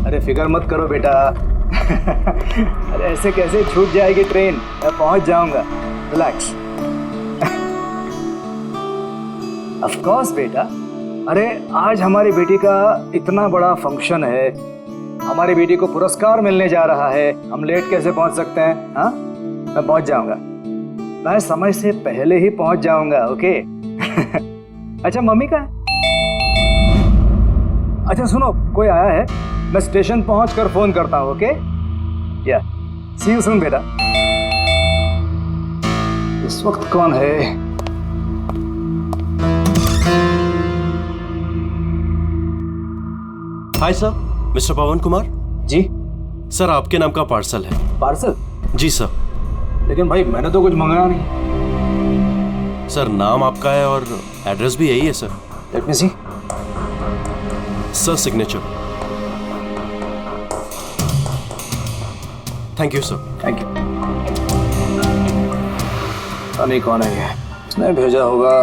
अरे फिक्र मत करो बेटा। अरे ऐसे कैसे छूट जाएगी ट्रेन, मैं पहुंच जाऊंगा, रिलैक्स। ऑफ कोर्स बेटा। अरे आज हमारी बेटी का इतना बड़ा फंक्शन है, हमारी बेटी को पुरस्कार मिलने जा रहा है, हम लेट कैसे पहुंच सकते हैं? हाँ, मैं पहुंच जाऊंगा, मैं समय से पहले ही पहुंच जाऊंगा। ओके। अच्छा मम्मी का है? अच्छा सुनो, कोई आया है, मैं स्टेशन पहुंचकर फोन करता हूं। ओके, या सी यू सून बेटा। इस वक्त कौन है? हाय सर, मिस्टर पवन कुमार। जी सर, आपके नाम का पार्सल है। पार्सल? जी सर। लेकिन भाई मैंने तो कुछ मंगाया नहीं। सर, नाम आपका है और एड्रेस भी यही है sir. Let me see. Sir, signature. Thank you sir. Thank you. पता नहीं कौन है ये, उसने भेजा होगा।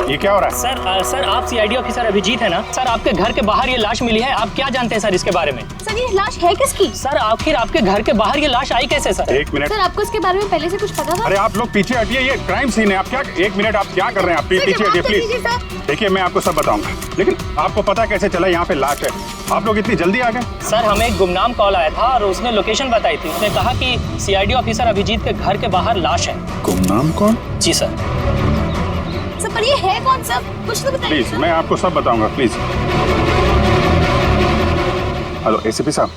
ये क्या हो रहा है? सर आप सीआईडी ऑफिसर अभिजीत है ना? सर आपके घर के बाहर ये लाश मिली है, आप क्या जानते हैं सर इसके बारे में? सर ये लाश है किसकी? सर आखिर आपके घर के बाहर ये लाश आई कैसे सर? एक मिनट सर, आपको इसके बारे में पहले से कुछ पता था? अरे आप लोग पीछे हटिए, ये क्राइम सीन है। आप क्या, एक मिनट, आप क्या कर रहे हैं? आप पीछे हटिए प्लीज। देखिए मैं आपको सब बताऊंगा, लेकिन आपको पता कैसे चला यहाँ पे लाश है? आप लोग इतनी जल्दी आ गए? सर हमें एक गुमनाम कॉल आया था और उसने लोकेशन बताई थी। उसने कहा कि सीआईडी ऑफिसर अभिजीत के घर के बाहर लाश है। गुमनाम कौन? जी सर। सर पर ये है कौन सा, कुछ तो बताइए। प्लीज मैं आपको सब बताऊंगा, प्लीज। हेलो एसीपी साहब।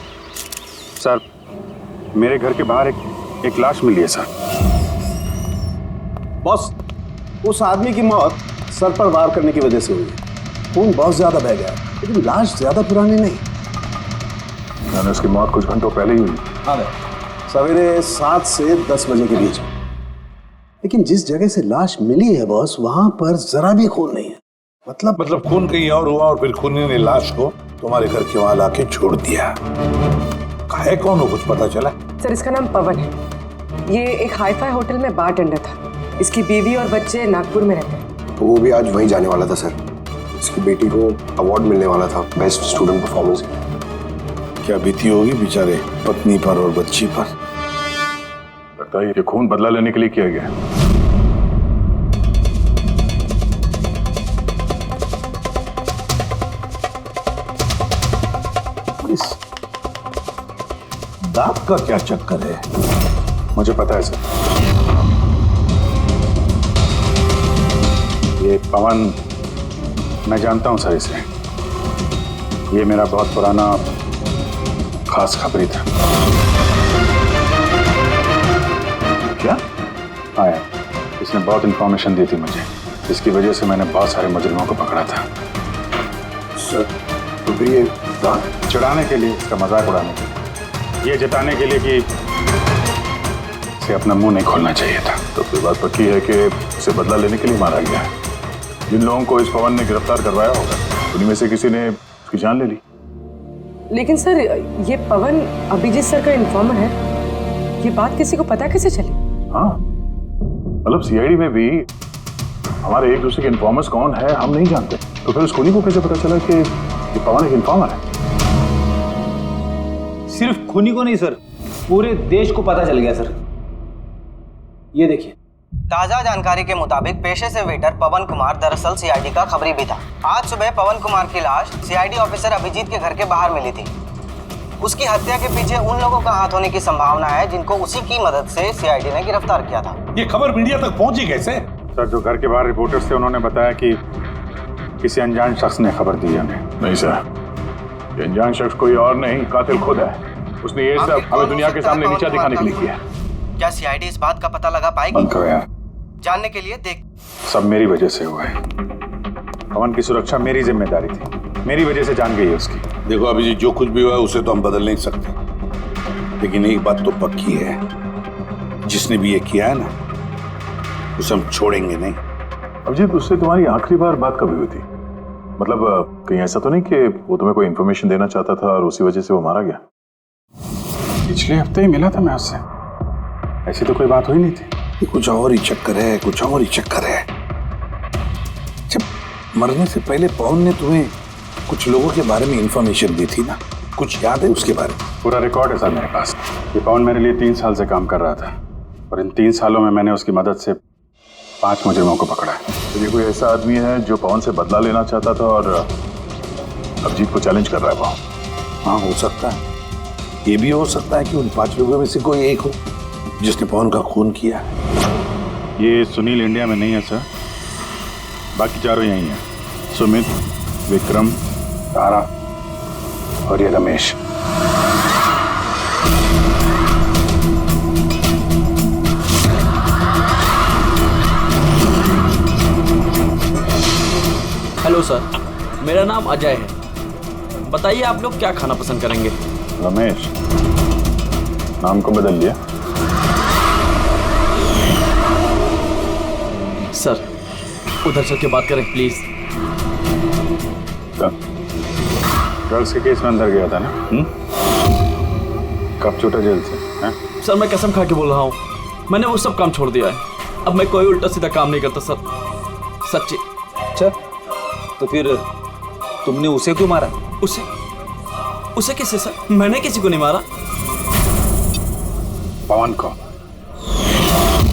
सर मेरे घर के बाहर एक लाश मिली है सर। बॉस, उस आदमी की मौत सर पर वार करने की वजह से हुई है। खून बहुत ज्यादा बह गया है। लेकिन लाश ज्यादा पुरानी नहीं। मैंने उसकी मौत कुछ घंटों पहले ही हुई। हाँ, सवेरे 7 से 10 बजे के बीच। लेकिन जिस जगह से लाश मिली है बॉस, वहां पर जरा भी खून नहीं है। मतलब खून कहीं और हुआ और फिर खूनी ने लाश को तुम्हारे घर के वहां लाके छोड़ दिया। है कौन हो, कुछ पता चला? सर, इसका नाम पवन है। ये एक हाईफाई होटल में बारटेंडर था। इसकी बीवी और बच्चे नागपुर में रहते हैं। तो वो भी आज वहीं जाने वाला था सर। इसकी बेटी को अवार्ड मिलने वाला था बेस्ट स्टूडेंट परफॉर्मेंस। क्या बीती होगी बेचारे पत्नी पर और बच्ची पर। लगता है ये खून बदला लेने के लिए किया गया है। इस दाग का क्या चक्कर है? मुझे पता है सर। ये पवन, मैं जानता हूं सर इसे। ये मेरा बहुत पुराना खास खबरी था। क्या? हाँ यार, इसने बहुत इंफॉर्मेशन दी थी मुझे, जिसकी वजह से मैंने बहुत सारे मुजरिमों को पकड़ा था। सर तो फिर ये दाग चिढ़ाने के लिए, इसका मजाक उड़ाने के लिए, ये जताने के लिए कि इसे अपना मुंह नहीं खोलना चाहिए था। तो फिर बात पक्की है कि उसे बदला लेने के लिए मारा गया है। जिन लोगों को इस पवन ने गिरफ्तार करवाया होगा, उन्हीं में से किसी ने उसकी जान ले ली। लेकिन सर, ये पवन अभिजीत सर का इन्फॉर्मर है। ये बात किसी को पता कैसे चली? हाँ, मतलब सीआईडी में भी हमारे एक दूसरे के इन्फॉर्मर्स कौन है हम नहीं जानते। तो फिर उस खूनी को कैसे पता चला कि ये पवन एक इन्फॉर्मर है? सिर्फ खूनी को नहीं सर, पूरे देश को पता चल गया सर। ये देखिए, ताजा जानकारी के मुताबिक पेशे से वेटर पवन कुमार दरअसल सीआईडी का खबरी भी था। आज सुबह पवन कुमार की लाश सीआईडी ऑफिसर अभिजीत के घर के बाहर मिली थी। उसकी हत्या के पीछे उन लोगों का हाथ होने की संभावना है जिनको उसी की मदद से सीआईडी ने गिरफ्तार किया था। ये खबर मीडिया तक पहुंची कैसे? सर, जो घर के बाहर रिपोर्टर्स थे उन्होंने बताया कि किसी अनजान शख्स ने खबर दी हमें। नहीं सर, ये अनजान शख्स कोई और नहीं, कातिल खुद है। उसने ये सब हमें दुनिया के सामने नीचा दिखाने के लिए किया। क्या सीआईडी इस बात का पता लगा पाएगी? बंद करो यार, जानने के लिए देख। सब मेरी वजह से हुआ है। पवन की सुरक्षा मेरी जिम्मेदारी थी, मेरी वजह से जान गई है उसकी। देखो अभिजीत, जो कुछ भी हुआ है उसे तो हम बदल नहीं सकते, लेकिन एक बात तो पक्की है, जिसने भी ये किया है ना, उसे हम छोड़ेंगे नहीं। अभिजीत, उससे तुम्हारी आखिरी बार बात कभी हुई थी? मतलब कहीं ऐसा तो नहीं कि वो तुम्हें कोई इन्फॉर्मेशन देना चाहता था और उसी वजह से वो मारा गया? पिछले हफ्ते ही मिला था मैं उससे, ऐसी तो कोई बात हुई नहीं थी। ये कुछ और ही चक्कर है, कुछ और ही चक्कर है। जब मरने से पहले पवन ने तुम्हें कुछ लोगों के बारे में इंफॉर्मेशन दी थी ना, कुछ याद है उसके बारे में? पूरा रिकॉर्ड है सर मेरे पास। ये पवन मेरे लिए 3 साल से काम कर रहा था और इन 3 सालों में मैंने उसकी मदद से 5 मुजरिमों को पकड़ा है। तो ये कोई ऐसा आदमी है जो पवन से बदला लेना चाहता था और अभिजीत को चैलेंज कर रहा है वो। हाँ, हो सकता है। ये भी हो सकता है कि उन 5 लोगों में से कोई एक हो जिसने पवन का खून किया। ये सुनील इंडिया में नहीं है सर, बाकी चारों यही हैं। सुमित, विक्रम, तारा और ये रमेश। हेलो सर, मेरा नाम अजय है। बताइए आप लोग क्या खाना पसंद करेंगे? रमेश, नाम को बदल लिया? सर, उधर चल के बात करें प्लीज। ड्रग्स के केस में अंदर गया था ना? कब छूटा जेल से? है? सर, मैं कसम खा के बोल रहा हूँ, मैंने वो सब काम छोड़ दिया है। अब मैं कोई उल्टा सीधा काम नहीं करता सर, सच्ची। अच्छा, तो फिर तुमने उसे क्यों मारा? उसे किसे सर? मैंने किसी को नहीं मारा। पवन को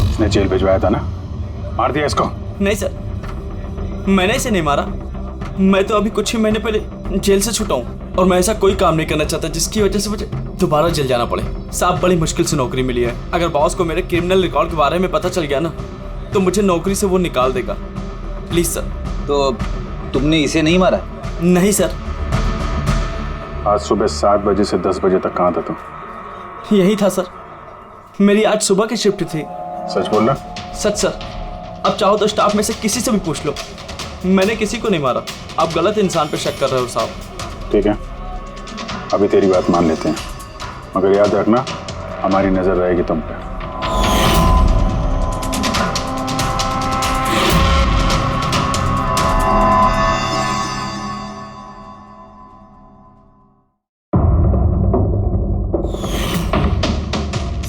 इसने जेल भिजवाया था ना, मार दिया इसको? नहीं सर, मैंने इसे नहीं मारा। मैं तो अभी कुछ ही महीने पहले जेल से छूटा हूँ और मैं ऐसा कोई काम नहीं करना चाहता जिसकी वजह से मुझे दोबारा जेल जाना पड़े। साहब, बड़ी मुश्किल से नौकरी मिली है। अगर बॉस को मेरे क्रिमिनल रिकॉर्ड के बारे में पता चल गया ना, तो मुझे नौकरी से वो निकाल देगा। Please sir. तो तुमने इसे नहीं मारा? नहीं सर। आज सुबह 7 बजे से 10 बजे तक कहाँ था तुम? यही था सर, मेरी आज सुबह की शिफ्ट थी। सच बोल रहा? सच सर। अब चाहो तो स्टाफ में से किसी से भी पूछ लो, मैंने किसी को नहीं मारा। आप गलत इंसान पे शक कर रहे हो साहब। ठीक है, अभी तेरी बात मान लेते हैं, मगर याद रखना हमारी नजर रहेगी तुम पे।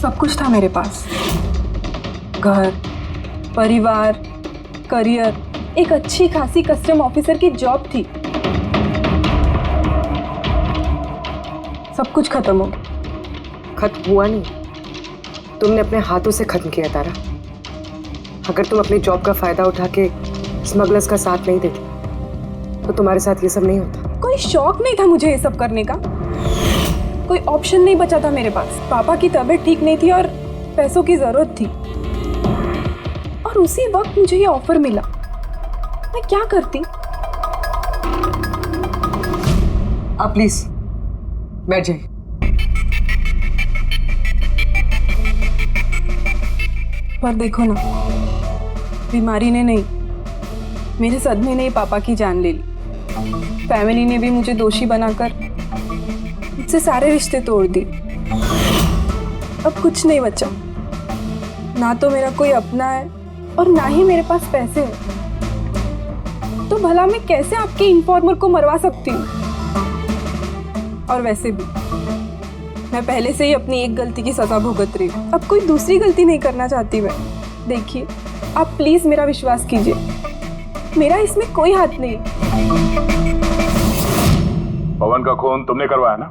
सब कुछ था मेरे पास, घर, परिवार, करियर, एक अच्छी खासी कस्टम ऑफिसर की जॉब थी। सब कुछ खत्म हो गया। खत्म हुआ नहीं, तुमने अपने हाथों से खत्म किया तारा। अगर तुम अपनी जॉब का फायदा उठा के स्मगलर्स का साथ नहीं देती तो तुम्हारे साथ ये सब नहीं होता। कोई शौक नहीं था मुझे ये सब करने का, कोई ऑप्शन नहीं बचा था मेरे पास। पापा की तबीयत ठीक नहीं थी और पैसों की जरूरत थी, और उसी वक्त मुझे ये ऑफर मिला। मैं क्या करती? आप प्लीज बैठ जाइए। पर देखो ना, बीमारी ने नहीं, मेरे सदमे ने ही पापा की जान ले ली। फैमिली ने भी मुझे दोषी बनाकर मुझसे सारे रिश्ते तोड़ दिए। अब कुछ नहीं बचा, ना तो मेरा कोई अपना है और ना ही मेरे पास पैसे हैं। तो भला मैं कैसे आपके इन्फॉर्मर को मरवा सकती हूँ? और वैसे भी मैं पहले से ही अपनी एक गलती की सजा भुगत रही हूँ, अब कोई दूसरी गलती नहीं करना चाहती मैं। देखिए, आप प्लीज मेरा विश्वास कीजिए, मेरा इसमें कोई हाथ नहीं। पवन का खून तुमने करवाया ना?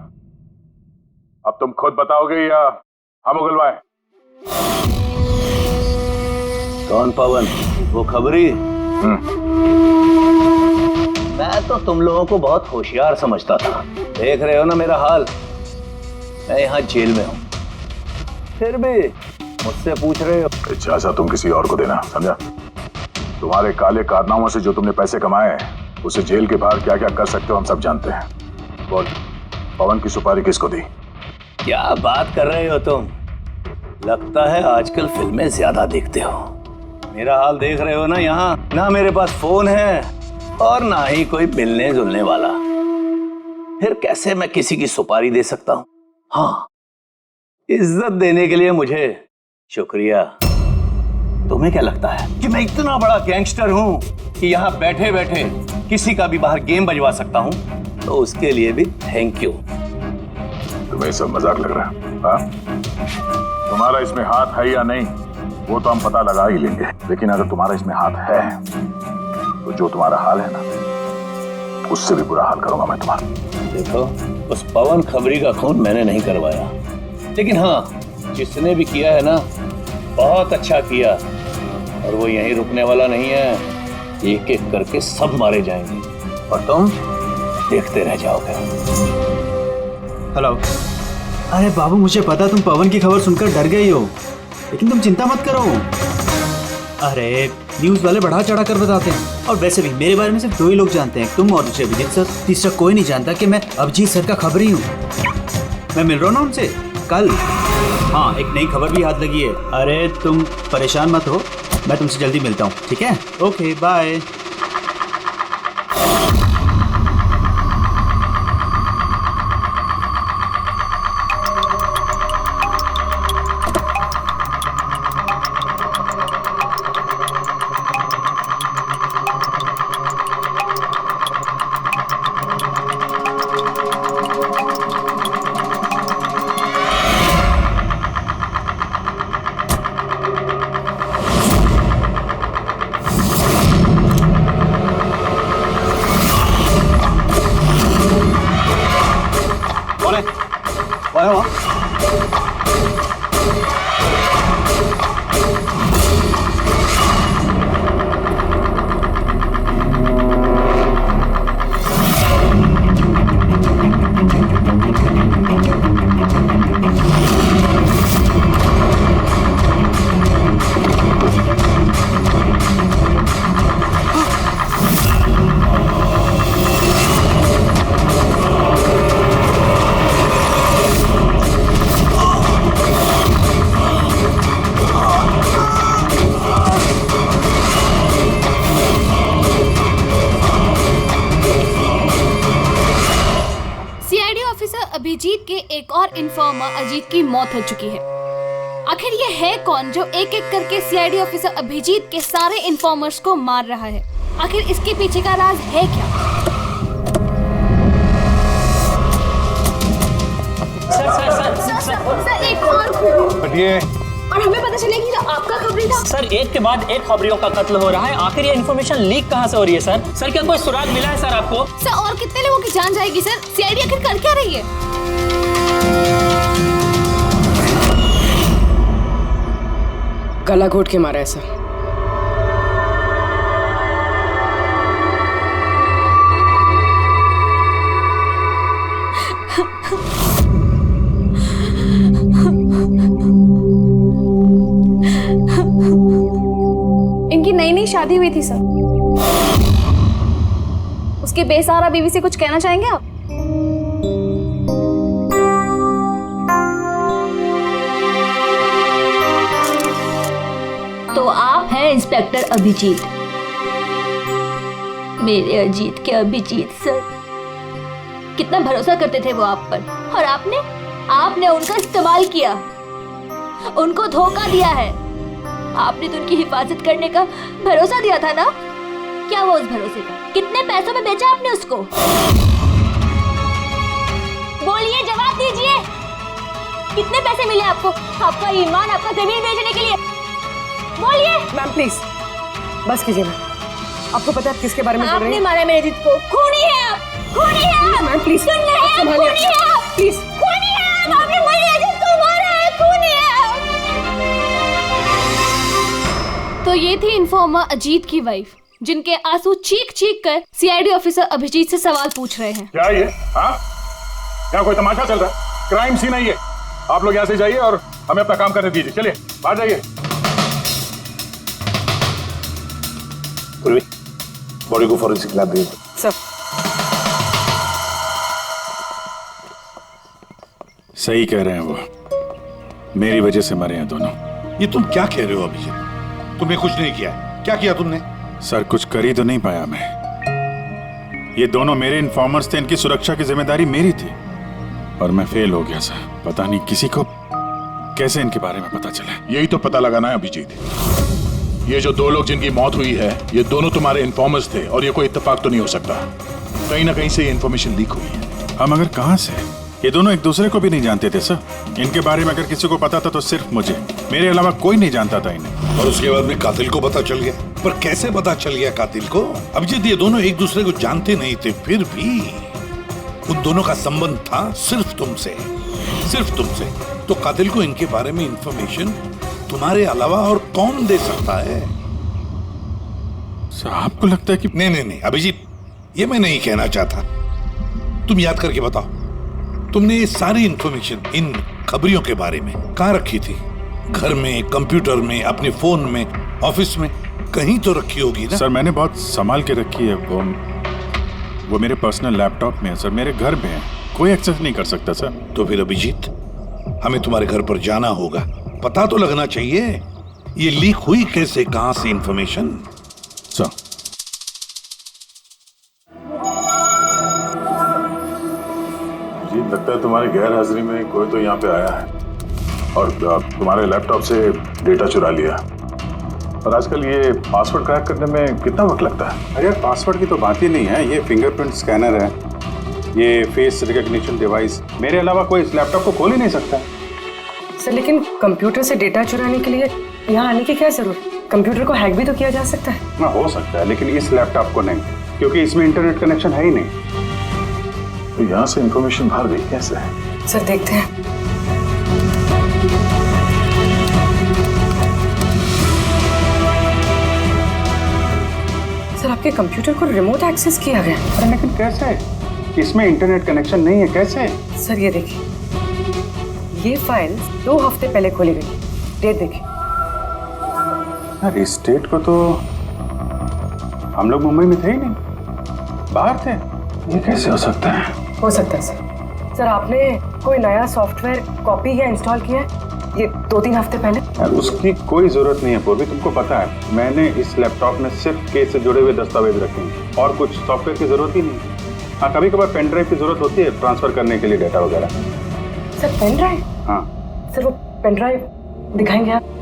अब तुम खुद बताओगे या हम उगलवाएं? कौन पवन? वो खबरी? मैं तो तुम लोगों को बहुत होशियार समझता था। देख रहे हो ना मेरा हाल, मैं यहाँ जेल में हूँ, फिर भी मुझसे पूछ रहे हो। इजाजत तुम किसी और को देना, समझा? तुम्हारे काले कारनामों से जो तुमने पैसे कमाए, उसे जेल के बाहर क्या क्या कर सकते हो हम सब जानते हैं। बोल, पवन की सुपारी किसको दी? क्या बात कर रहे हो तुम? लगता है आजकल फिल्में ज्यादा देखते हो। मेरा हाल देख रहे हो ना, यहाँ ना मेरे पास फोन है और ना ही कोई मिलने जुलने वाला। फिर कैसे मैं किसी की सुपारी दे सकता हूँ? हाँ, इज्जत देने के लिए मुझे शुक्रिया। तुम्हें क्या लगता है कि मैं इतना बड़ा गैंगस्टर हूँ कि यहाँ बैठे बैठे किसी का भी बाहर गेम बजवा सकता हूँ? तो उसके लिए भी थैंक यू। तुम्हें सब मजाक लग रहा है? हाँ? तुम्हारा इसमें हाथ है या नहीं वो तो हम पता लगा ही लेंगे, लेकिन अगर तुम्हारा इसमें हाथ है तो जो तुम्हारा हाल है ना, उससे भी बुरा हाल करूंगा मैं तुम्हारा। देखो, उस पवन खबरी का खून मैंने नहीं करवाया, लेकिन हाँ, जिसने भी किया है ना, बहुत अच्छा किया। और वो यहीं रुकने वाला नहीं है, एक एक करके सब मारे जाएंगे और तुम देखते रह जाओगे। हेलो। अरे बाबू, मुझे पता तुम पवन की खबर सुनकर डर गई हो, लेकिन तुम चिंता मत करो। अरे न्यूज़ वाले बढ़ा चढ़ा कर बताते हैं, और वैसे भी मेरे बारे में सिर्फ 2 ही लोग जानते हैं, तुम और दूसरे अभिजीत सर। तीसरा कोई नहीं जानता कि मैं अभिजीत सर का खबरी हूँ। मैं मिल रहा हूँ ना उनसे कल। हाँ, एक नई खबर भी हाथ लगी है। अरे तुम परेशान मत हो, मैं तुमसे जल्दी मिलता हूँ, ठीक है? Okay, bye. ऑफिसर अभिजीत के एक और इन्फॉर्मर अजीत की मौत हो चुकी है। आखिर ये है कौन जो एक एक करके सीआईडी ऑफिसर अभिजीत के सारे इन्फॉर्मर्स को मार रहा है? आखिर इसके पीछे का राज है क्या? सर एक और और हमें पता चले कि आपका खबरी था। सर एक के बाद एक खबरियों का कत्ल हो रहा है। आखिर ये इन्फॉर्मेशन लीक कहाँ से हो रही है सर? सर क्या कोई सुराग मिला है सर आपको? सर और कितने लोगों की जान जाएगी सर? सीआईडी आखिर कर क्या रही है? गला घोट के मारा है सर। इनकी नई नई शादी हुई थी सर। उसके बेसहारा बीवी से कुछ कहना चाहेंगे आप? तो आप हैं इंस्पेक्टर अभिजीत, मेरे अजीत के अभिजीत सर। कितना भरोसा करते थे वो आप पर, और आपने उनका इस्तेमाल किया, उनको धोखा दिया है। आपने तो उनकी हिफाजत करने का भरोसा दिया था ना? क्या वो उस भरोसे का? कितने पैसों में बेचा आपने उसको? बोलिए, जवाब दीजिए। कितने पैसे मिले आपको? आपका ईमान, आपका जमीन बेचने के लिए? बोलिए। मैम प्लीज बस कीजिए। मैम आपको पता है किसके बारे में बोल रही हैं? आपने मारा मेरे अजीत को। खूनी है आप, खूनी है आप। मैम प्लीज खूनी है आप, प्लीज। खूनी है आप, आपने मेरे अजीत को मारा है, खूनी है आप। तो ये थी इन्फॉर्मर अजीत की वाइफ, जिनके आंसू चीख चीख कर सीआईडी ऑफिसर अभिजीत से सवाल पूछ रहे हैं। क्या ये? हाँ, क्या कोई तमाशा चल रहा है? क्राइम सीन है ये। आप लोग यहाँ से जाइए और हमें अपना काम करने दीजिए। चलिए बाहर जाइए। बॉडी को फॉरेंसिक लैब भेज दो। सर सही कह रहे हैं वो, मेरी वजह से मरे हैं दोनों। ये तुम क्या कह रहे हो अभिजीत? तुमने कुछ नहीं किया। क्या किया तुमने? सर कुछ कर ही तो नहीं पाया मैं। ये दोनों मेरे इन्फॉर्मर्स थे, इनकी सुरक्षा की जिम्मेदारी मेरी थी और मैं फेल हो गया सर। पता नहीं किसी को कैसे इनके बारे में पता चला। यही तो पता लगाना है अभिजीत। ये जो दो लोग जिनकी मौत हुई है, ये दोनों तुम्हारे इन्फॉर्मर्स थे और ये कोई इत्तेफाक तो नहीं हो सकता। कहीं ना कहीं से ये इन्फॉर्मेशन लीक हुई है। हम अगर कहां से? ये दोनों एक दूसरे को भी नहीं जानते थे सर। इनके बारे में अगर किसी को पता था तो सिर्फ मुझे, मेरे अलावा कोई नहीं जानता था इन्हें। और उसके बाद में कातिल को पता चल गया। पर कैसे पता चल गया कातिल को? अभिजीत ये दोनों एक दूसरे को जानते नहीं थे, फिर भी उन दोनों का संबंध था सिर्फ तुमसे, सिर्फ तुमसे। तो कातिल को इनके बारे में इंफॉर्मेशन तुम्हारे अलावा और कौन दे सकता है? सर आपको लगता है कि नहीं अभिजीत, ये मैं नहीं कहना चाहता। तुम याद करके बताओ, तुमने ये सारी इंफॉर्मेशन इन खबरियों के बारे में कहाँ रखी थी? घर में, कंप्यूटर में, अपने फोन में, ऑफिस में, कहीं तो रखी होगी ना? सर मैंने बहुत संभाल के रखी है। वो मेरे पर्सनल लैपटॉप में है सर, मेरे घर में है, कोई एक्सेस नहीं कर सकता सर। तो फिर अभिजीत हमें तुम्हारे घर पर जाना होगा, पता तो लगना चाहिए ये लीक हुई कैसे, कहां से इंफॉर्मेशन। सर जी लगता है तुम्हारी गैर हाजिरी में कोई तो यहाँ पे आया है और तुम्हारे लैपटॉप से डेटा चुरा लिया। और आजकल ये पासवर्ड क्रैक करने में कितना वक्त लगता है? अरे यार पासवर्ड की तो बात ही नहीं है। ये फिंगरप्रिंट स्कैनर है, ये फेस रिकॉग्निशन डिवाइस, मेरे अलावा कोई इस लैपटॉप को खोल ही नहीं सकता। सर लेकिन कंप्यूटर से डेटा चुराने के लिए यहाँ आने की क्या जरूरत? कंप्यूटर को हैक भी तो किया जा सकता है। हाँ हो सकता है, लेकिन इस लैपटॉप को नहीं, क्योंकि इसमें इंटरनेट कनेक्शन है ही नहीं। तो यहाँ से इंफॉर्मेशन बाहर गई कैसे? सर देखते हैं। सर आपके कंप्यूटर को रिमोट एक्सेस किया गया। अरे लेकिन कैसे? इसमें इंटरनेट कनेक्शन नहीं है, कैसे? सर ये देखिए, ये फाइल 2 हफ्ते पहले खोली गई। डेट देखिए। यार इस डेट को तो हम लोग मुंबई में थे ही नहीं, बाहर थे। ये कैसे हो सकता है? हो सकता है सर। सर आपने कोई नया सॉफ्टवेयर कॉपी या इंस्टॉल किया है ये 2-3 हफ्ते पहले? यार उसकी कोई जरूरत नहीं है पूर्वी, तुमको पता है मैंने इस लैपटॉप में सिर्फ केस से जुड़े हुए दस्तावेज रखे हैं और कुछ सॉफ्टवेयर की जरूरत ही नहीं। हाँ, कभी कभार पेन ड्राइव की जरूरत होती है ट्रांसफर करने के लिए डेटा वगैरह। Sir pen drive? हाँ सर वो पेन ड्राइव दिखाएंगे आप?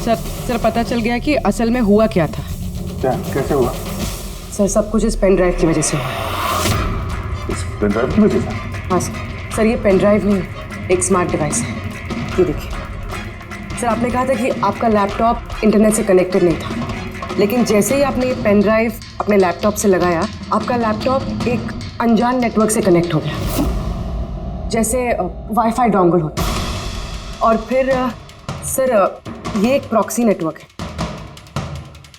सर सर पता चल गया कि असल में हुआ क्या था। क्या? कैसे हुआ? सर सब कुछ इस पेन ड्राइव की वजह से हुआ। इस पेन ड्राइव की वजह से? हाँ सर ये पेन ड्राइव नहीं, एक स्मार्ट डिवाइस है। ये देखिए सर, आपने कहा था कि आपका लैपटॉप इंटरनेट से कनेक्टेड नहीं था, लेकिन जैसे ही आपने ये पेन ड्राइव अपने लैपटॉप से लगाया, आपका लैपटॉप एक अनजान नेटवर्क से कनेक्ट हो गया, जैसे वाईफाई डोंगल होता है। और फिर सर ये एक प्रॉक्सी नेटवर्क है।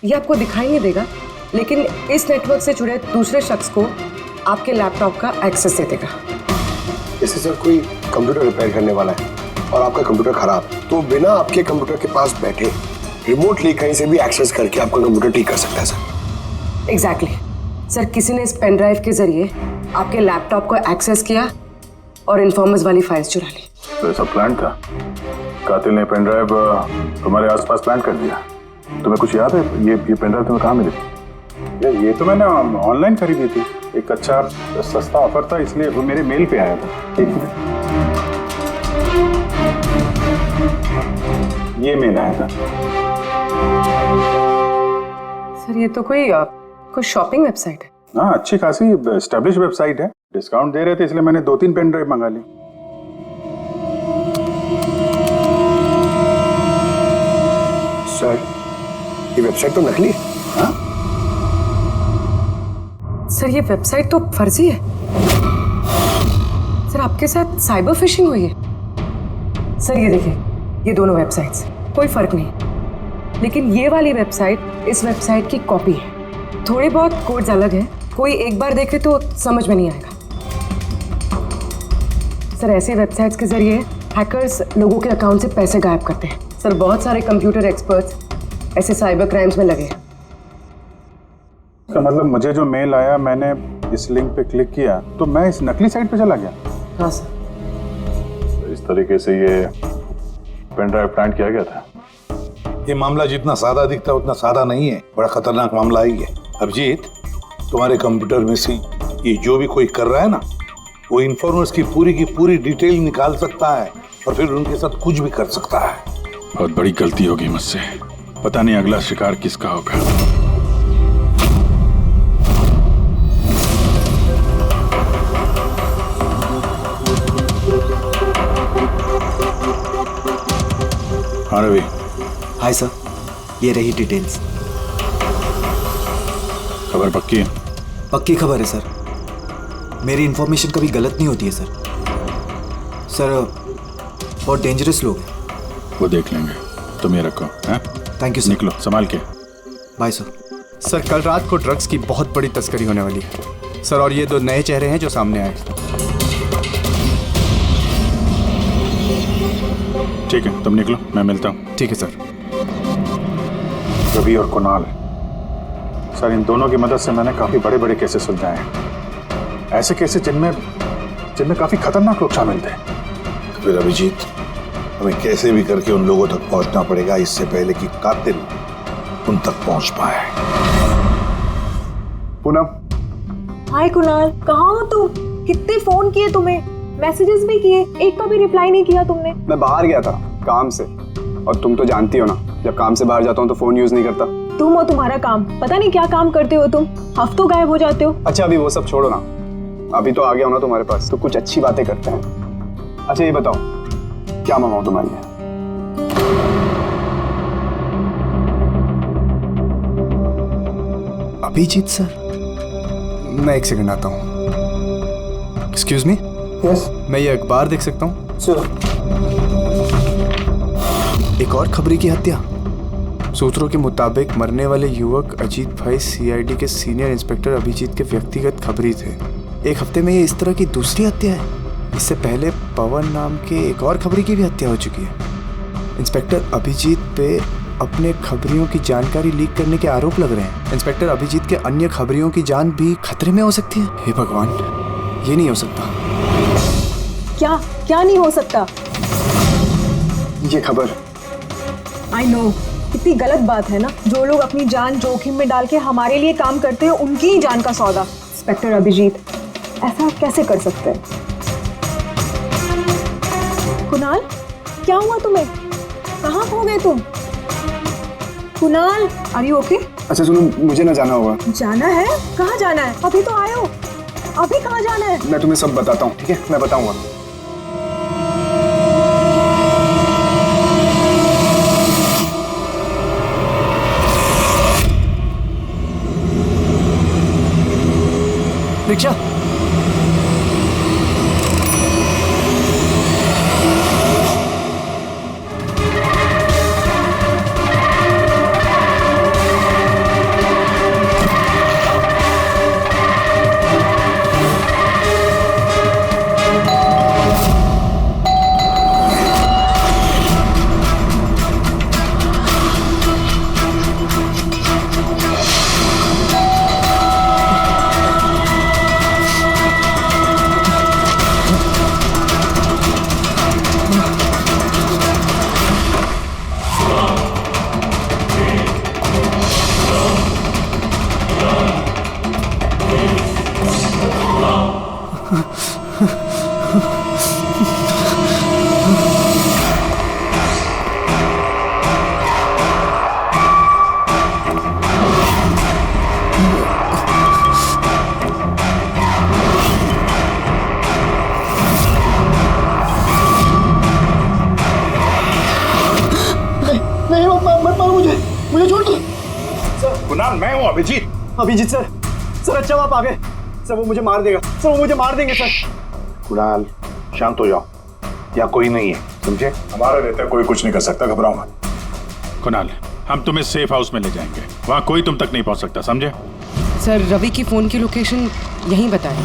ये आपको दिखाई नहीं देगा, लेकिन इस नेटवर्क से जुड़े दूसरे शख्स को आपके लैपटॉप का एक्सेस दे देगा। जैसे सर कोई कंप्यूटर रिपेयर करने वाला है और आपका कंप्यूटर खराब, तो बिना आपके कंप्यूटर के पास बैठे रिमोटली कहीं से भी एक्सेस करके आपका कंप्यूटर ठीक कर सकता है सर। एग्जैक्टली सर, किसी ने इस पेन ड्राइव के जरिए आपके लैपटॉप को एक्सेस किया और इन्फॉर्मर्स वाली फाइल्स चुरा ली। तो ऐसा प्लान था? कातिल ने पेन ड्राइव तुम्हारे आसपास प्लान कर दिया। तुम्हें कुछ याद है ये पेन ड्राइव तुम्हें कहाँ मिली? यार ये तो मैंने ऑनलाइन खरीदी थी, एक अच्छा सस्ता ऑफर था, इसलिए वो मेरे मेल पे आया था। एक मिनट, ये मेल आया था। सर ये तो कोई शॉपिंग वेबसाइट है। हाँ, अच्छी खासी एस्टेब्लिश वेबसाइट है, डिस्काउंट दे रहे थे, इसलिए मैंने 2-3 पेन ड्राइव मंगा ली। सर ये वेबसाइट तो नकली है। हाँ? सर ये वेबसाइट तो फर्जी है। सर आपके साथ साइबर फिशिंग हुई है। सर ये देखिए, ये दोनों वेबसाइट्स, कोई फर्क नहीं, लेकिन ये वाली वेबसाइट इस वेबसाइट की कॉपी है। थोड़े बहुत कोड्स अलग हैं, कोई एक बार देखे तो समझ में नहीं आएगा। सर ऐसे वेबसाइट्स के जरिए हैकर्स लोगों के अकाउंट से पैसे गायब करते हैं। सर बहुत सारे कंप्यूटर एक्सपर्ट्स ऐसे साइबर क्राइम्स में लगे हैं। इसका मतलब मुझे जो मेल आया, मैंने इस लिंक पे क्लिक किया तो मैं इस नकली साइट पे चला गया। हाँ सर। तो इस तरीके से ये पेन ड्राइव प्लांट किया गया था। ये मामला जितना सादा दिखता है उतना सादा नहीं है, बड़ा खतरनाक मामला ही है। अभिजीत, तुम्हारे कंप्यूटर में से ये जो भी कोई कर रहा है ना, वो इन्फॉर्मर्स की पूरी डिटेल निकाल सकता है और फिर उनके साथ कुछ भी कर सकता है। बहुत बड़ी गलती होगी मुझसे, पता नहीं अगला शिकार किसका होगा। हाँ रवि। हाय सर, ये रही डिटेल्स। खबर पक्की है? पक्की खबर है सर, मेरी इन्फॉर्मेशन कभी गलत नहीं होती है सर। सर बहुत डेंजरस लोग हैं। वो देख लेंगे, तुम ये रखो। हैं? Thank you sir. निकलो, संभाल के। Bye sir. सर कल रात को ड्रग्स की बहुत बड़ी तस्करी होने वाली है सर, और ये 2 नए चेहरे हैं जो सामने आए। ठीक है, तुम निकलो, मैं मिलता हूँ। ठीक है सर। रवि और कुणाल, सर इन दोनों की मदद से मैंने काफी बड़े केसेस सुलझाए हैं, ऐसे केसेस जिनमें काफी खतरनाक लोग शामिल थे। फिर अभिजीत, हमें कैसे भी करके उन लोगों तक पहुंचना पड़ेगा इससे पहले कि कातिल उन तक पहुंच पाए। पूनम। हाय कुणाल, कहाँ हो तुम? कितने फोन किए तुम्हें, मैसेजेस भी किए, एक का भी रिप्लाई नहीं किया तुमने। मैं बाहर गया था काम से, और तुम तो जानती हो ना, जब काम से बाहर जाता हूँ तो फोन यूज नहीं करता। तुम और तुम्हारा काम, पता नहीं क्या काम करते हो तुम, हफ्तों गायब हो जाते हो। अच्छा अभी वो सब छोड़ो ना, अभी तो आ गया हूँ ना तुम्हारे पास, तो कुछ अच्छी बातें करते हैं। अच्छा ये बताओ, क्या मंगाऊं तुम्हारे लिए? अभिजीत सर, मैं 1 सेकंड आता हूँ। Excuse me. यस। मैं ये अखबार देख सकता हूँ? सर। एक और खबरी की हत्या। सूत्रों के मुताबिक मरने वाले युवक अजीत भाई सीआईडी के सीनियर इंस्पेक्टर अभिजीत के व्यक्तिगत खबरी थे। एक हफ्ते में ये इस तरह की दूसरी हत्या है। इससे पहले पवन नाम के एक और खबरी की भी हत्या हो चुकी है। इंस्पेक्टर अभिजीत पे अपने खबरियों की जानकारी लीक करने के आरोप लग रहे हैं। इंस्पेक्टर अभिजीत के अन्य खबरियों की जान भी खतरे में हो सकती है। हे भगवान, ये नहीं हो सकता। क्या क्या नहीं हो सकता? ये खबर, आई नो, कितनी गलत बात है ना। जो लोग अपनी जान जोखिम में डाल के हमारे लिए काम करते हैं, उनकी ही जान का सौदा। इंस्पेक्टर अभिजीत ऐसा कैसे कर सकते हैं? कुणाल, क्या हुआ तुम्हें? कहाँ खो गए तुम? Kunal, are you okay? अच्छा सुनो, मुझे ना जाना होगा। जाना है? कहाँ जाना है? अभी तो आए हो, अभी कहाँ जाना है? मैं तुम्हें सब बताता हूँ, ठीक है? मैं बताऊंगा। रिक्शा, मुझे छोड़ दो। कुणाल, मैं हूँ अभिजीत। अभिजीत सर, सर अच्छा आप आ गए। सर वो मुझे मार देगा, सर वो मुझे मार देंगे सर। कुणाल, शांत हो जाओ, यहाँ कोई नहीं है, समझे? हमारा रहता कोई कुछ नहीं कर सकता, घबराओ मत। कुणाल, हम तुम्हें सेफ हाउस में ले जाएंगे, वहाँ कोई तुम तक नहीं पहुँच सकता, समझे? सर रवि की फोन की लोकेशन यहीं बताएं।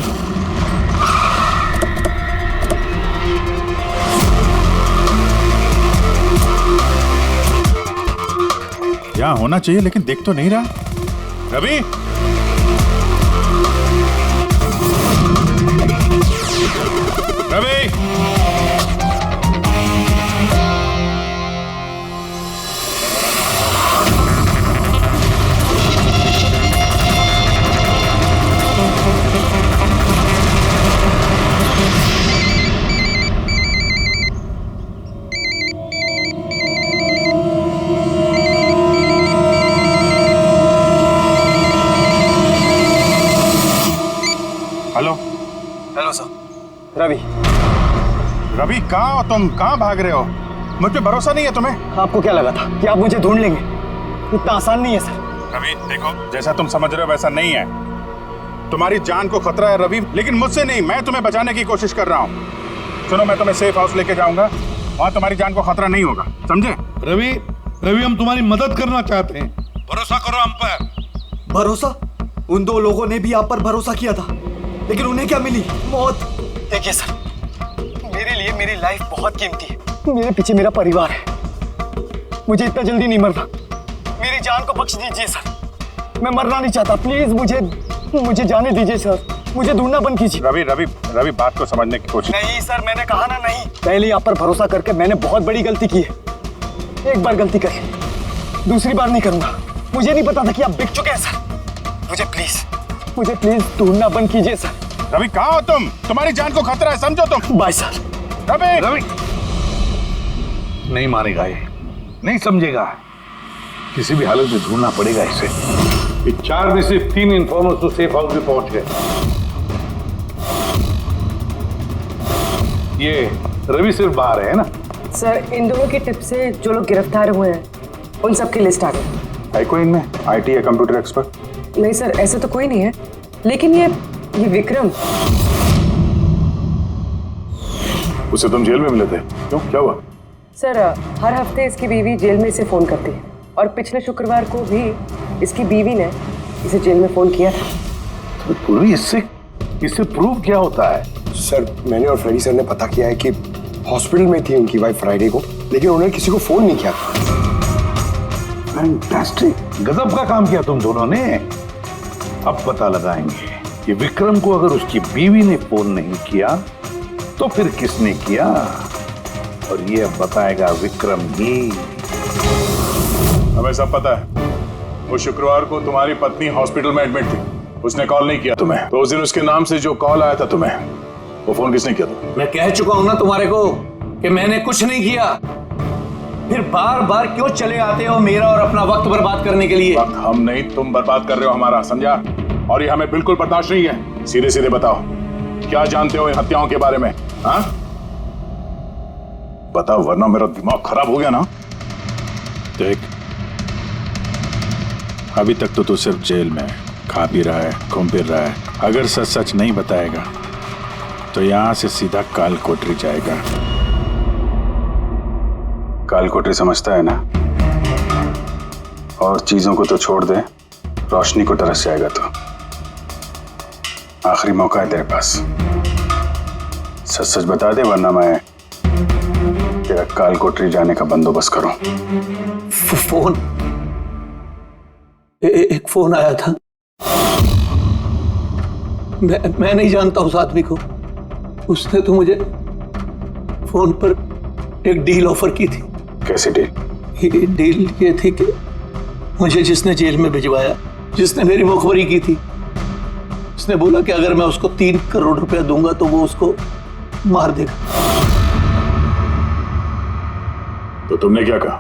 यहाँ होना चाहिए लेकिन देख तो नहीं रहा। Ravi, Ravi, hello. Hello sir, Ravi. Ravi, कहाँ हो तुम? कहाँ भाग रहे हो? मुझ पे भरोसा नहीं है तुम्हें? आपको क्या लगा था कि आप मुझे ढूंढ लेंगे? इतना आसान नहीं है सर। रवि देखो, जैसा तुम समझ रहे हो वैसा नहीं है। तुम्हारी जान को खतरा है रवि, लेकिन मुझसे नहीं, मैं तुम्हें बचाने की कोशिश कर रहा हूँ। सुनो, मैं तुम्हें सेफ हाउस लेके जाऊंगा, वहाँ तुम्हारी जान को खतरा नहीं होगा, समझे? रवि, रवि हम तुम्हारी मदद करना चाहते हैं, भरोसा करो हम पर। भरोसा? उन दो लोगों ने भी आप पर भरोसा किया था, लेकिन उन्हें क्या मिली? मौत। देखिए सर, मेरे लिए मेरी लाइफ बहुत कीमती है, मेरे पीछे मेरा परिवार है, मुझे इतना जल्दी नहीं मरना। मेरी जान को बख्श दीजिए सर, मैं मरना नहीं चाहता, प्लीज मुझे जाने दीजिए सर, मुझे ढूंढना बंद कीजिए। रवि रवि रवि, बात को समझने की कोशिश। नहीं सर, मैंने कहा ना नहीं। पहले आप पर भरोसा करके मैंने बहुत बड़ी गलती की है। एक बार गलती करी, दूसरी बार नहीं करूंगा। मुझे नहीं पता था कि आप बिक चुके हैं सर। मुझे प्लीज ढूंढना बंद कीजिए सर। रवि, कहाँ हो तुम? तुम्हारी जान को खतरा है, समझो तुम। Bye sir. रवि, रवि नहीं मारेगा ये, नहीं समझेगा, किसी भी हालत में ढूंढना पड़ेगा इसे। ये 4 में से 3 इन्फॉर्मर्स तो सेफ हाउस में पहुंच गए। ये रवि सिर्फ बाहर है ना? सर इन दोनों की टिप से जो लोग गिरफ्तार हुए हैं उन सबकी लिस्ट आ गई। है कोई इनमें IT या कंप्यूटर एक्सपर्ट? नहीं सर, ऐसे तो कोई नहीं है, लेकिन ये विक्रम, उसे तुम जेल में मिले थे, क्यों, क्या हुआ? सर हर हफ्ते इसकी बीवी जेल में इसे फोन करती है और पिछले शुक्रवार को भी इसकी बीवी ने इसे जेल में फोन किया था। तो इससे प्रूफ क्या होता है? सर मैंने और फ्रेडी सर ने पता किया है कि हॉस्पिटल में थी उनकी वाइफ फ्राइडे को, लेकिन उन्होंने किसी को फोन नहीं किया था। फैंटास्टिक, गजब का काम किया तुम दोनों ने। अब पता लगाएंगे कि विक्रम को अगर उसकी बीवी ने फोन नहीं किया तो फिर किसने किया, और ये अब बताएगा विक्रम ही। हमें सब पता है, वो शुक्रवार को तुम्हारी पत्नी हॉस्पिटल में एडमिट थी, उसने कॉल नहीं किया तुम्हें। तो उस दिन उसके नाम से जो कॉल आया था तुम्हें, वो फोन किसने किया था? मैं कह चुका हूं ना तुम्हारे को कि मैंने कुछ नहीं किया। फिर बार बार क्यों चले आते हो मेरा और अपना वक्त बर्बाद करने के लिए? वक्त हम नहीं, तुम बर्बाद कर रहे हो हमारा, समझा? और ये हमें बिल्कुल बर्दाश्त नहीं है। सीधे सीधे बताओ, क्या जानते हो इन हत्याओं के बारे में? हाँ बताओ, वरना मेरा दिमाग खराब हो गया ना। देख, अभी तक तो तू सिर्फ जेल में खा पी रहा है, घूम फिर रहा है। अगर सच सच नहीं बताएगा तो यहां से सीधा काल कोठरी जाएगा। काल कोठरी समझता है ना? और चीजों को तो छोड़ दे, रोशनी को तरस जाएगा। तो आखिरी मौका है तेरे पास, सच सच बता दे, वरना मैं तेरा काल कोठरी जाने का बंदोबस्त करूं। फोन, एक फोन आया था। मैं नहीं जानता उस आदमी को। उसने तो मुझे फोन पर एक डील ऑफर की थी। कैसी डील? डील ये थी कि मुझे जिसने जेल में भिजवाया, जिसने मेरी मुखबरी की थी, उसने बोला कि अगर मैं उसको 3 करोड़ रुपया दूंगा तो वो उसको मार देगा। तो तुमने क्या कहा?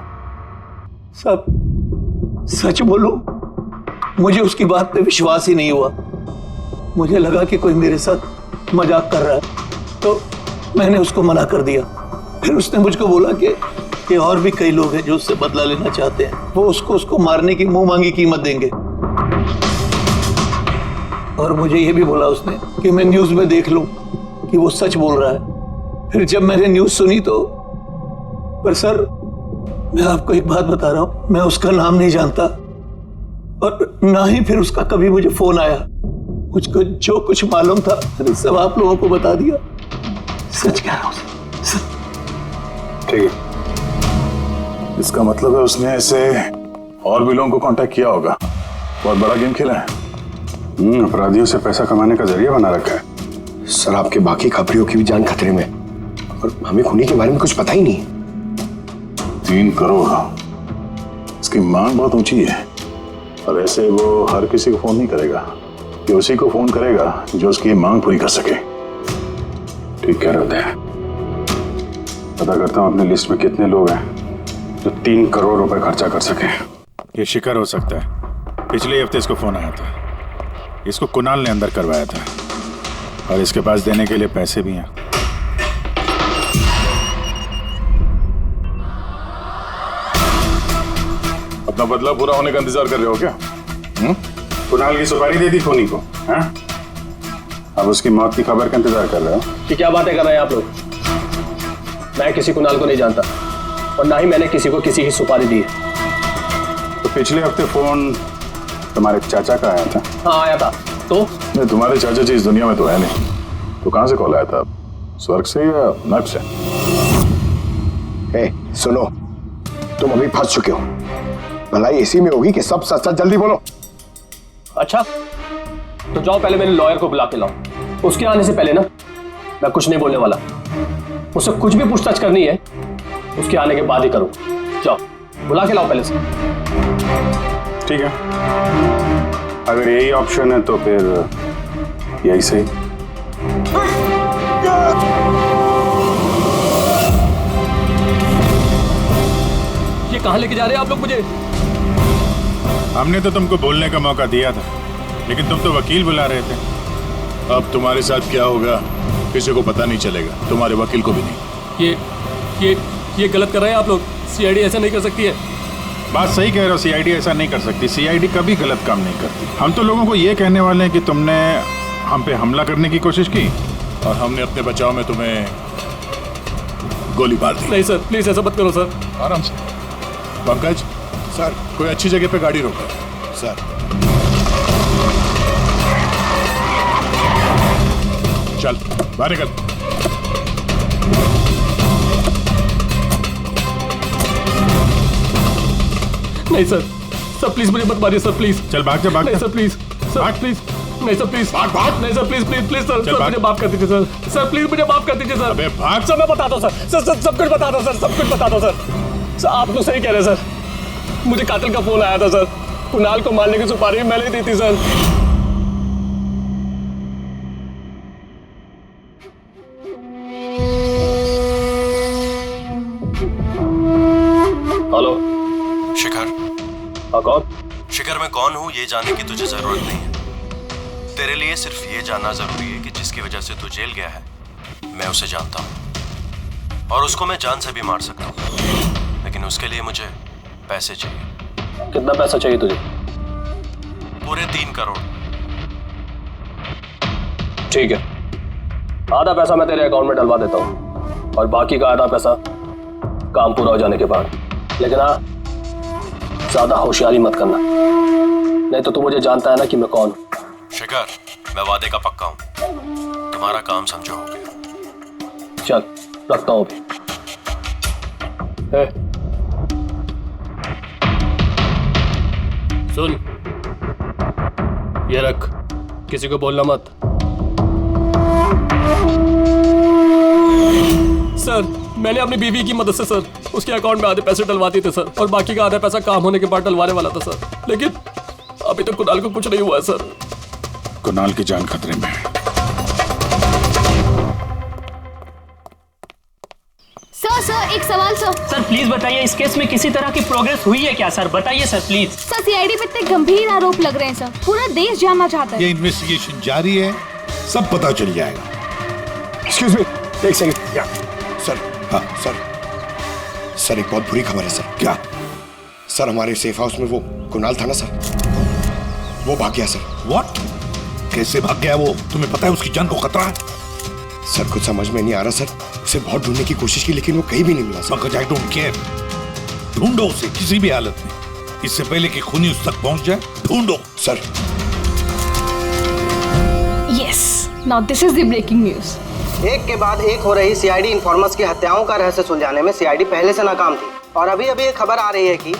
सब सच बोलो, मुझे उसकी बात पे विश्वास ही नहीं हुआ। मुझे लगा कि कोई मेरे साथ मजाक कर रहा है, तो मैंने उसको मना कर दिया। फिर उसने मुझको बोला कि और भी कई लोग हैं जो उससे बदला लेना चाहते हैं, वो उसको मारने की मुंह मांगी कीमत देंगे। और मुझे ये भी बोला उसने कि मैं न्यूज में देख लूं कि वो सच बोल रहा है। फिर जब मैंने न्यूज सुनी तो, पर सर मैं आपको एक बात बता रहा हूं, मैं उसका नाम नहीं जानता और ना ही फिर उसका कभी मुझे फोन आया। मुझको जो कुछ मालूम था सब आप लोगों को बता दिया। सच कह रहा हूं। ठीक है, इसका मतलब है उसने ऐसे और भी लोगों को कांटेक्ट किया होगा। बहुत बड़ा गेम खेला है। अपराधियों से पैसा कमाने का जरिया बना रखा है। सर, आपके बाकी खबरियों की भी जान खतरे में, और हमें खूनी के बारे में कुछ पता ही नहीं। 3 करोड़, इसकी मांग बहुत ऊंची है। और ऐसे वो हर किसी को फोन नहीं करेगा, कि उसी को फोन करेगा जो उसकी मांग पूरी कर सके। ठीक कह रहे हैं। पता करता हूं अपनी लिस्ट में कितने लोग हैं जो 3 करोड़ रुपए खर्चा कर सके। ये शिकर हो सकता है। पिछले हफ्ते इसको फोन आया था, इसको कुणाल ने अंदर करवाया था, और इसके पास देने के लिए पैसे भी हैं। अपना बदला पूरा होने का इंतजार कर रहे हो क्या? कुणाल की सुपारी दे दी खूनी को, हैं? अब उसकी मौत की खबर का इंतजार कर रहे हो? कि क्या बातें कर रहे हैं आप लोग? मैं किसी कुणाल को नहीं जानता, और ना ही मैंने किसी को किसी की सुपारी दी है। तो पिछले हफ्ते फोन तुम्हारे चाचा का आया था? हाँ आया था। तो नहीं, तुम्हारे चाचा जी इस दुनिया में तो है नहीं। तो कहां से कॉल आया था? स्वर्ग से या नर्क से? सुनो, तुम अभी फंस चुके हो। भलाई इसी में होगी कि सब सच सच जल्दी बोलो। अच्छा, तो जाओ पहले मेरे लॉयर को बुला के लाओ। उसके आने से पहले ना मैं कुछ नहीं बोलने वाला। उससे कुछ भी पूछताछ करनी है उसके आने के बाद ही करो। जाओ बुला के लाओ पहले से। ठीक है, अगर यही ऑप्शन है तो फिर यही सही। ये कहां लेके जा रहे हैं आप लोग मुझे? हमने तो तुमको बोलने का मौका दिया था, लेकिन तुम तो वकील बुला रहे थे। अब तुम्हारे साथ क्या होगा किसी को पता नहीं चलेगा, तुम्हारे वकील को भी नहीं। ये गलत कर रहे हैं आप लोग। सीआईडी ऐसा नहीं कर सकती है। बात सही कह रहे हो, सीआईडी ऐसा नहीं कर सकती। सीआईडी कभी गलत काम नहीं करती। हम तो लोगों को ये कहने वाले हैं कि तुमने हम पे हमला करने की कोशिश की और हमने अपने बचाव में तुम्हें गोली मार दी। नहीं सर, प्लीज ऐसा मत करो सर। आराम से। पंकज सर, कोई अच्छी जगह पे गाड़ी रोको सर। चल बाहर निकल। नहीं सर, सर प्लीज मुझे मत मारिए सर, प्लीज। चल भाग जा, भाग नहीं जा। सर प्लीज, सर प्लीज, नहीं सर प्लीज, भाग भाग। नहीं sir please please please sir, चल सर भाग। मुझे माफ कर दीजिए सर, सर प्लीज मुझे माफ कर दीजिए सर। अबे भाग। सर मैं बताता हूँ सर, सब कुछ बता दो सर, सब कुछ बता दो सर। आप तो सही कह रहे हैं सर, मुझे कातिल का फोन आया था सर, कुणाल को मारने की सुपारी मैंने ही दी थी सर। हेलो शिखर। हाँ कौन? शिखर मैं कौन हूँ ये जानने की तुझे जरूरत नहीं है। तेरे लिए सिर्फ ये जानना जरूरी है कि जिसकी वजह से तू जेल गया है मैं उसे जानता हूँ और उसको मैं जान से भी मार सकता हूँ, लेकिन उसके लिए मुझे पैसे चाहिए। कितना पैसा चाहिए तुझे? पूरे 3 करोड़। ठीक है, आधा पैसा मैं तेरे अकाउंट में डलवा देता हूँ और बाकी का आधा पैसा काम पूरा हो जाने के बाद। लेकिन हाँ, ज्यादा होशियारी मत करना, नहीं तो तू मुझे जानता है ना कि मैं कौन हूँ। शिखर मैं वादे का पक्का हूँ, तुम्हारा काम समझो हो गया। चल रखता हूँ अभी। सुन, ये रख, किसी को बोलना मत। सर मैंने अपनी बीवी की मदद से सर उसके अकाउंट में आधे पैसे डलवा दिए थे सर, और बाकी का आधा पैसा काम होने के बाद डलवाने वाला था सर, लेकिन अभी तक कुणाल को कुछ नहीं हुआ है सर। कुणाल की जान खतरे में है। सर एक सवाल सर। सर प्लीज बताइए, इस केस में किसी तरह की प्रोग्रेस हुई है क्या सर? बताइए सर प्लीज। सर सीआईडी पे इतने गंभीर आरोप लग रहे हैं सर, पूरा देश जानना चाहता है। ये इन्वेस्टिगेशन जारी है, सब पता चल जाएगा। एक्सक्यूज मी, एक सेकंड। सर, हाँ सर, एक बहुत बुरी खबर है सर। क्या? सर हमारे सेफ हाउस में वो कुणाल था ना सर, वो भाग गया सर। व्हाट? कैसे भाग गया वो? तुम्हें पता है उसकी जान को खतरा है? सर कुछ समझ में नहीं आ रहा सर, उसे बहुत ढूंढने की कोशिश की लेकिन वो कहीं भी नहीं मिला सर। मगर आई डोंट केयर, ढूंढो उसे किसी भी हालत में, इससे पहले कि खूनी उस तक पहुंच जाए। ढूंढो sir. Yes, now this is the breaking news. एक के बाद एक हो रही सीआईडी इन्फॉर्मर्स की हत्याओं का रहस्य सुलझाने में सीआईडी पहले से नाकाम थी, और अभी अभी एक खबर आ रही है कि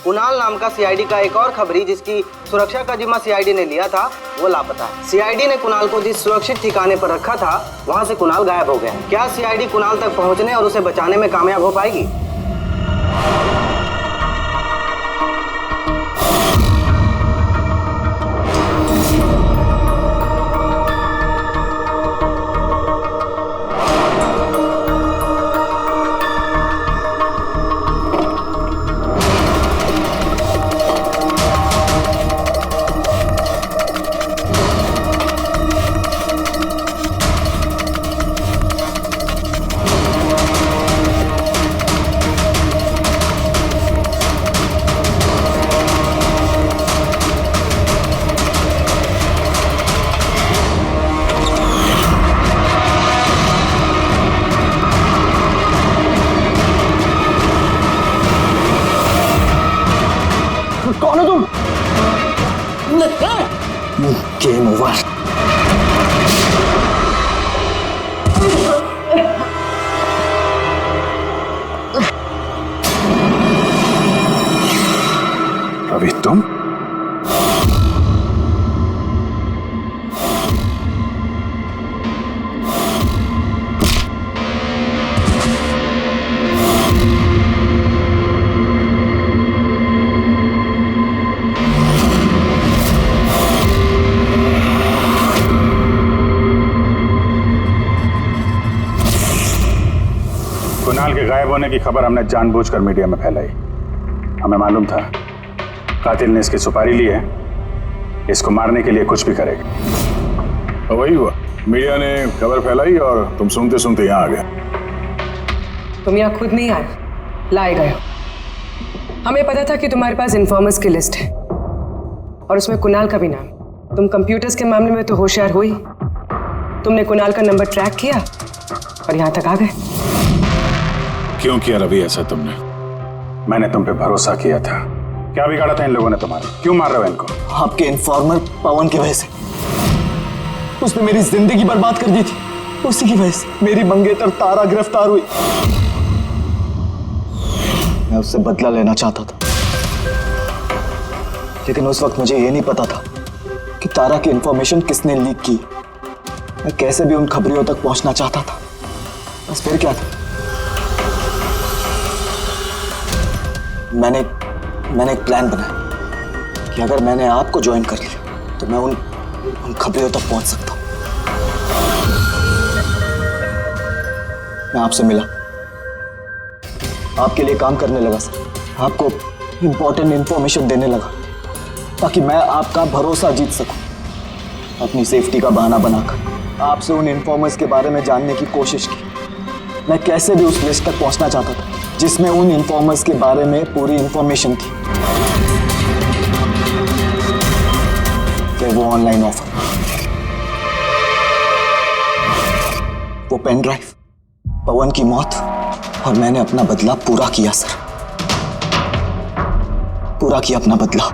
कुणाल नाम का सीआईडी का एक और खबरी जिसकी सुरक्षा का जिम्मा सीआईडी ने लिया था वो लापता है। सीआईडी ने कुणाल को जिस सुरक्षित ठिकाने पर रखा था वहां से कुणाल गायब हो गया। क्या सीआईडी कुणाल तक पहुंचने और उसे बचाने में कामयाब हो पाएगी? कौन हो तुम? Game over. रवि तुम? कुणाल के गायब होने की खबर हमने जानबूझकर मीडिया में फैलाई। हमें मालूम था कातिल ने इसकी सुपारी ली है, इसको मारने के लिए कुछ भी करेगा। और वही हुआ, मीडिया ने खबर फैलाई और तुम सुनते सुनते यहाँ आ गए। तुम यहाँ खुद नहीं आए, लाए गए। हमें पता था कि तुम्हारे पास इन्फॉर्मर्स की लिस्ट है और उसमें कुणाल का भी नाम। तुम कंप्यूटर्स के मामले में तो होशियार हो ही, तुमने कुणाल का नंबर ट्रैक किया और यहाँ तक आ गए। क्यों किया रवि ऐसा तुमने? मैंने तुम पे भरोसा किया था। क्या बिगाड़ा था इन लोगों ने तुम्हारा? क्यों मार रहे हो इनको? आपके इन्फॉर्मर पवन की वजह से। उसने मेरी जिंदगी बर्बाद कर दी थी, उसी की वजह से मेरी मंगेतर तारा गिरफ्तार हुई। मैं उससे बदला लेना चाहता था, लेकिन उस वक्त मुझे ये नहीं पता था कि तारा की इंफॉर्मेशन किसने लीक की। मैं कैसे भी उन खबरियों तक पहुंचना चाहता था, बस फिर क्या था, मैंने एक प्लान बनाया कि अगर मैंने आपको ज्वाइन कर लिया तो मैं उन खबरियों तक पहुंच सकता हूं। मैं आपसे मिला, आपके लिए काम करने लगा सर, आपको इंपॉर्टेंट इंफॉर्मेशन देने लगा ताकि मैं आपका भरोसा जीत सकूं। अपनी सेफ्टी का बहाना बनाकर आपसे उन इन्फॉर्मर्स के बारे में जानने की कोशिश की। मैं कैसे भी उस लिस्ट तक पहुंचना चाहता था जिसमें उन इन्फॉर्मर्स के बारे में पूरी इंफॉर्मेशन थी। फिर वो ऑनलाइन ऑफर, वो पेन ड्राइव, पवन की मौत, और मैंने अपना बदला पूरा किया सर, पूरा किया अपना बदला।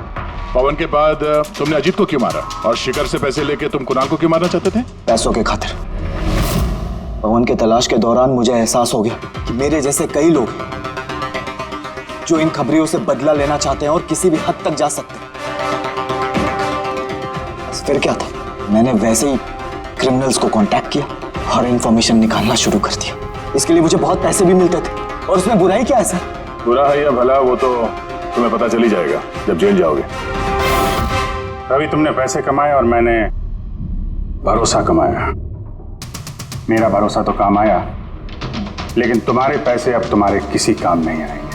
पवन के बाद तुमने अजीत को क्यों मारा, और शिखर से पैसे लेके तुम कुणाल को क्यों मारना चाहते थे? पैसों के खातिर। पवन के तलाश के दौरान मुझे एहसास हो गया कि मेरे जैसे कई लोग हैं जो इन खबरियों से बदला लेना चाहते हैं और किसी भी हद तक जा सकते हैं। बस फिर क्या था, मैंने वैसे ही क्रिमिनल्स को कांटेक्ट किया और इंफॉर्मेशन निकालना शुरू कर दिया। इसके लिए मुझे बहुत पैसे भी मिलते थे, और उसमें बुराई क्या है सर? बुरा है या भला वो तो तुम्हें पता चल ही जाएगा जब जेल जाओगे। अभी तुमने पैसे कमाए और मैंने भरोसा कमाया। मेरा भरोसा तो काम आया, लेकिन तुम्हारे पैसे अब तुम्हारे किसी काम नहीं आएंगे।